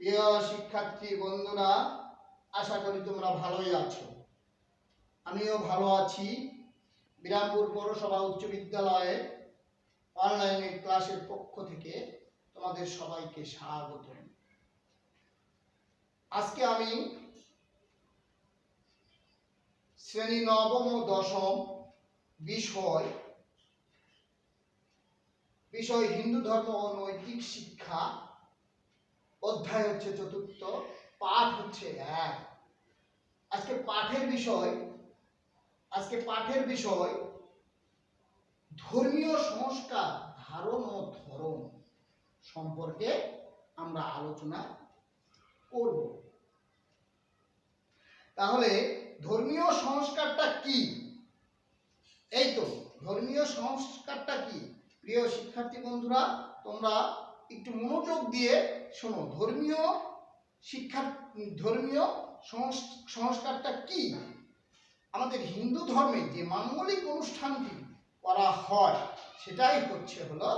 প্রিয় শিক্ষার্থী বন্ধুরা, আশা করি তোমরা ভালোই আছো। আমিও ভালো আছি। বিরামপুর পৌরসভা উচ্চ বিদ্যালয়ে অনলাইনে ক্লাসের পক্ষ থেকে তোমাদের সবাইকে স্বাগত। আজকে আমি শ্রেণী নবম ও দশম বিষয় হিন্দু ধর্ম ও নৈতিক শিক্ষা, অধ্যায় হচ্ছে চতুর্থ, পাঠ হচ্ছে 1। আজকে পাঠের বিষয় ধর্মীয় সংস্কার ধারণ ও ধরন সম্পর্কে আমরা আলোচনা করব। তাহলে ধর্মীয় সংস্কারটা কি? এই তো ধর্মীয় সংস্কারটা কি? প্রিয় শিক্ষার্থী বন্ধুরা, তোমরা একটু মনোযোগ দিয়ে শোনো। ধর্মীয় সংস্কারটা কি? আমাদের হিন্দু ধর্মে যে মাঙ্গলিক অনুষ্ঠানটি করা হয় সেটাই হচ্ছে হলো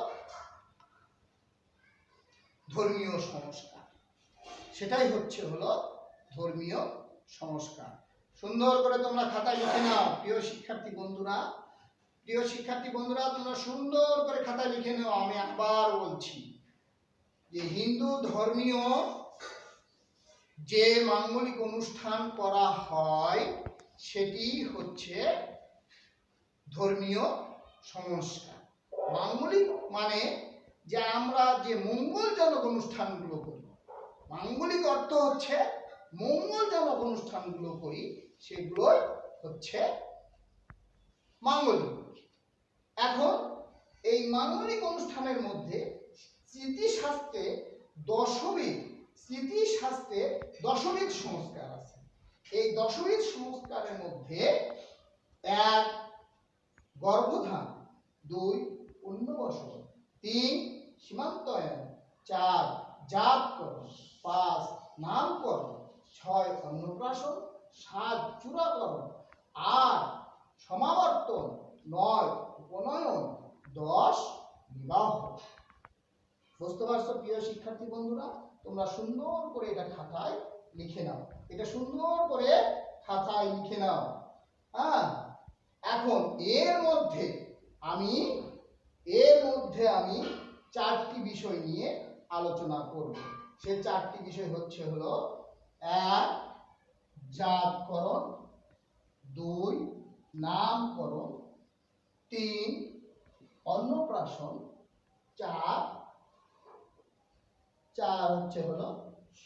ধর্মীয় সংস্কার। সুন্দর করে তোমরা খাতায় লিখে নাও। প্রিয় শিক্ষার্থী বন্ধুরা, তোমরা সুন্দর করে খাতায় লিখে নাও। আমি আবার বলছি যে হিন্দু ধর্মীয় যে মাঙ্গলিক অনুষ্ঠান করা হয় সেটি হচ্ছে ধর্মীয় সংস্কার। মাঙ্গলিক মানে যে আমরা যে মঙ্গলজনক অনুষ্ঠানগুলো করি, মাঙ্গলিক অর্থ হচ্ছে মঙ্গলজনক অনুষ্ঠানগুলো করি, সেগুলোই হচ্ছে মাঙ্গলিক। এখন এই মাঙ্গলিক অনুষ্ঠানের মধ্যে স্মৃতিশাস্ত্রে দশবিধ সংস্কার আছে। এই দশবিধ সংস্কারের মধ্যে 1 গর্ভধান, 2 পুণ্যবসন, 3 সীমান্তয়ন, 4 জাতকরণ, 5 নামকরণ, 6 অন্নপ্রাশন, 7 চূড়াকরণ, 8 সমাবর্তন, 9 উপনয়ন, 10 বিবাহ। বুঝতে পারছো প্রিয় শিক্ষার্থী বন্ধুরা? তোমরা সুন্দর করে এটা খাতায় লিখে নাও। হ্যাঁ, এখন এর মধ্যে আমি 4টি বিষয় নিয়ে আলোচনা করব। সেই 4টি বিষয় হচ্ছে হলো 1 জাতকরণ, 2 নামকরণ, 3 অন্নপ্রাশন, 4 হচ্ছে হলো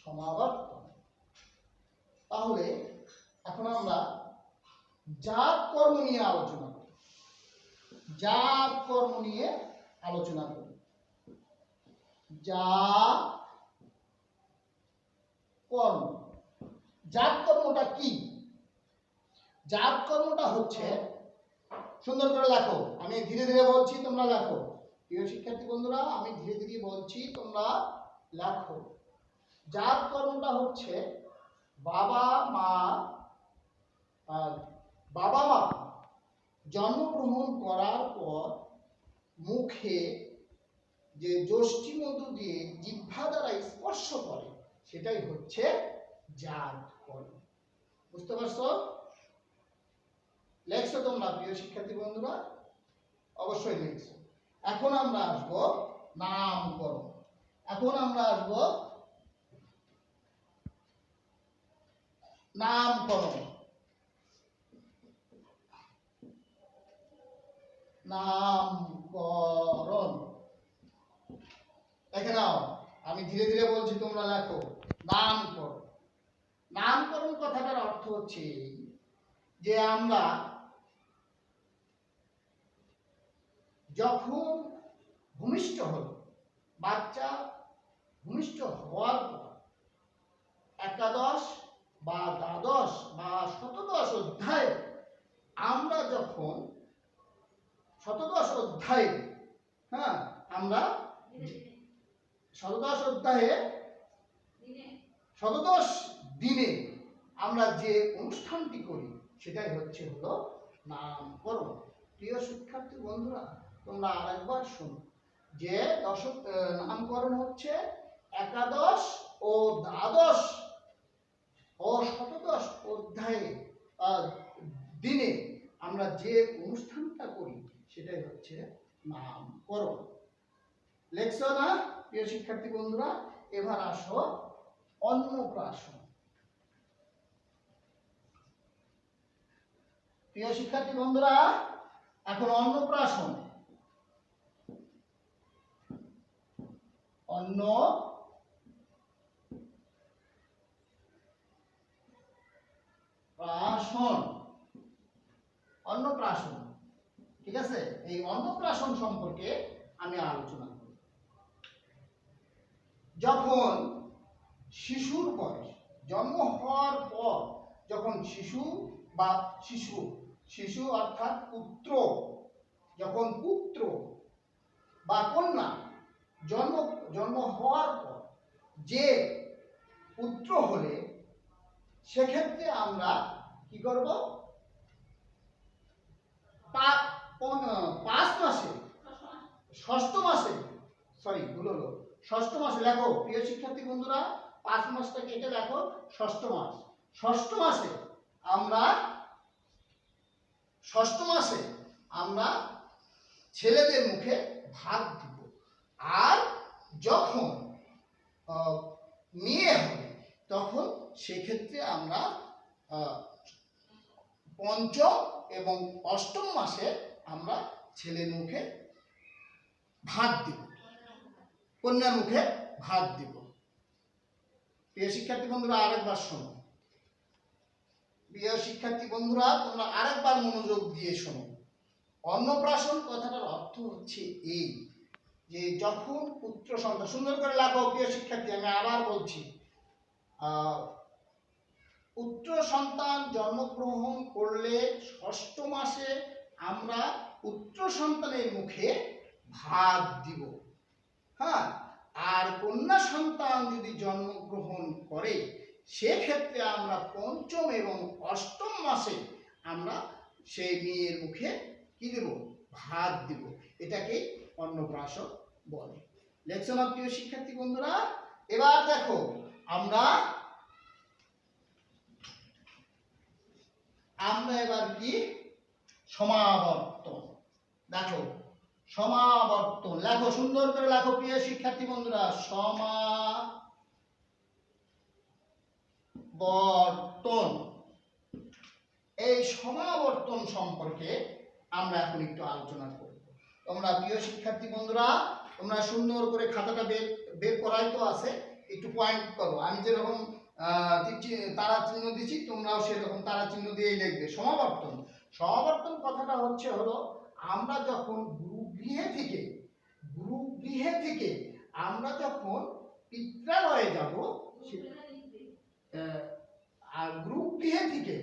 সমাবর্তন। তাহলে এখন আমরা জাতকর্ম নিয়ে আলোচনা করি। জাতকর্মটা কি? জাতকর্মটা হচ্ছে, সুন্দর করে লেখো। আমি ধীরে ধীরে বলছি, তোমরা লেখো। প্রিয় শিক্ষার্থী বন্ধুরা, আমি ধীরে ধীরে বলছি, তোমরা লেখো। জাতকর্মটা হচ্ছে বাবা মা জন্মগ্রহণ করার পর মুখে যে যষ্টি মধু দিয়ে জিহ্বা দ্বারা স্পর্শ করে সেটাই হচ্ছে জাতকর্ম। বুঝতে পারছো? লেখছো তোমরা প্রিয় শিক্ষার্থী বন্ধুরা? অবশ্যই লেখছো। এখন আমরা আসবো নামকরণ। দেখে নাও, আমি ধীরে ধীরে বলছি, তোমরা লেখো। নামকরণ কথাটার অর্থ হচ্ছে যে আমরা যখন ভূমিষ্ঠ হল, বাচ্চা ভূমিষ্ঠ হওয়ার পর একাদশ বা দ্বাদশ বা শতদশ অধ্যায়ে আমরা যখন শতদশ দিনে আমরা যে অনুষ্ঠানটি করি সেটাই হচ্ছে হলো নামকরণ। প্রিয় শিক্ষার্থী বন্ধুরা, তোমরা আরেকবার শোনো যে নামকরণ হচ্ছে একাদশ ও দিনে আমরা যে অনুষ্ঠানটা করি সেটাই হচ্ছে নামকরণ। লেখছো না প্রিয় শিক্ষার্থী বন্ধুরা? এবার আসো অন্নপ্রাশন। প্রিয় শিক্ষার্থী বন্ধুরা, এখন অন্নপ্রাশন। অন্নপ্রাশন, ঠিক আছে? এই অন্নপ্রাশন সম্পর্কে আমি আলোচনা করব। যখন শিশুর বয়স, জন্ম হওয়ার পর যখন শিশু অর্থাৎ পুত্র, যখন পুত্র বা কন্যা জন্ম হওয়ার পর, যে পুত্র হলে সেক্ষেত্রে আমরা কি করব? 5 মাসে, ষষ্ঠ মাসে, ষষ্ঠ মাসে, লেখো প্রিয় শিক্ষার্থী বন্ধুরা, 5 মাসটা কেটে লেখো ষষ্ঠ মাস। ষষ্ঠ মাসে আমরা ছেলেদের মুখে ভাত দিব। আর যখন মেয়ে হবে তখন সেক্ষেত্রে আমরা পঞ্চম এবং অষ্টম মাসে আমরা ছেলের মুখে ভাত দিব, কন্যার মুখে ভাত দিব। প্রিয় শিক্ষার্থী বন্ধুরা, আরেকবার শোনো। প্রিয় শিক্ষার্থী বন্ধুরা, তোমরা আরেকবার মনোযোগ দিয়ে শোনো। অন্নপ্রাশন কথাটার অর্থ হচ্ছে এই যে যখন পুত্র সন্তান, সুন্দর করে লেখো প্রিয় শিক্ষার্থী, আমি আবার বলছি, পুত্র সন্তান জন্মগ্রহণ করলে ষষ্ঠ মাসে আমরা পুত্র সন্তানের মুখে ভাত দিব। হ্যাঁ, আর কন্যা সন্তান যদি জন্মগ্রহণ করে সেক্ষেত্রে আমরা পঞ্চম এবং অষ্টম মাসে আমরা সেই মেয়ের মুখে কি দেব? ভাত দিব। এটাকে অন্নপ্রাশন বলে। লেখছো না প্রিয় শিক্ষার্থী বন্ধুরা? এবার দেখো আমরা এবার কি সমাবর্তন। দেখো সমাবর্তন, লেখো সুন্দর করে লেখো প্রিয় শিক্ষার্থী বন্ধুরা, সমাবর্তন। এই সমাবর্তন সম্পর্কে আমরা এখন একটু আলোচনা করব। তোমরা প্রিয় শিক্ষার্থী বন্ধুরা, তোমরা সুন্দর করে খাতাটা বের করাই তো আছে, একটু পয়েন্ট করো। আমি যেরকম তারা চিহ্ন দিচ্ছি তোমরাও সেরকম তারা চিহ্ন দিয়েই লিখবে। সমাবর্তন কথাটা হলো আমরা যখন গুরুগৃহে থেকে আমরা যখন পিত্রালয়ে যাব, আর গুরুগৃহে থেকে,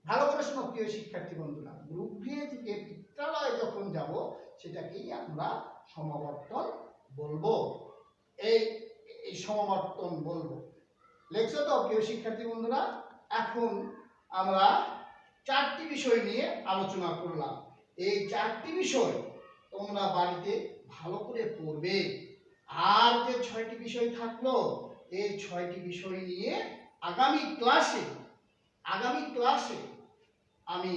ভালো করে শোনো প্রিয় শিক্ষার্থী বন্ধুরা, গুরুগৃহে থেকে পিত্রালয়ে যখন যাব সেটাকেই আমরা সমাবর্তন বলবো। এই সমাবর্তন বলবো। লেখছো তো প্রিয় শিক্ষার্থী বন্ধুরা? এখন আমরা 4টি বিষয় নিয়ে আলোচনা করলাম। এই 4টি বিষয় তোমরা বাড়িতে ভালো করে পড়বে। আর যে 6টি বিষয় থাকলো, এই 6টি বিষয় নিয়ে আগামী ক্লাসে আমি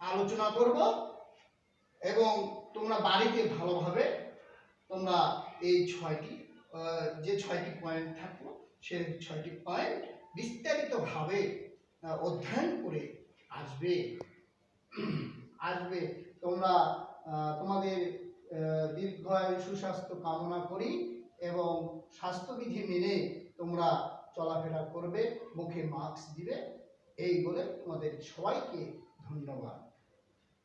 আলোচনা করব এবং তোমরা বাড়িতে ভালোভাবে তোমরা এই 6টি পয়েন্ট থাকলো সেই 6টি পয়েন্ট বিস্তারিতভাবে অধ্যয়ন করে আসবে। তোমরা তোমাদের দীর্ঘায়ু সুস্বাস্থ্য কামনা করি এবং স্বাস্থ্যবিধি মেনে তোমরা চলাফেরা করবে, মুখে মাস্ক দিবে। এই বলে তোমাদের সবাইকে ধন্যবাদ।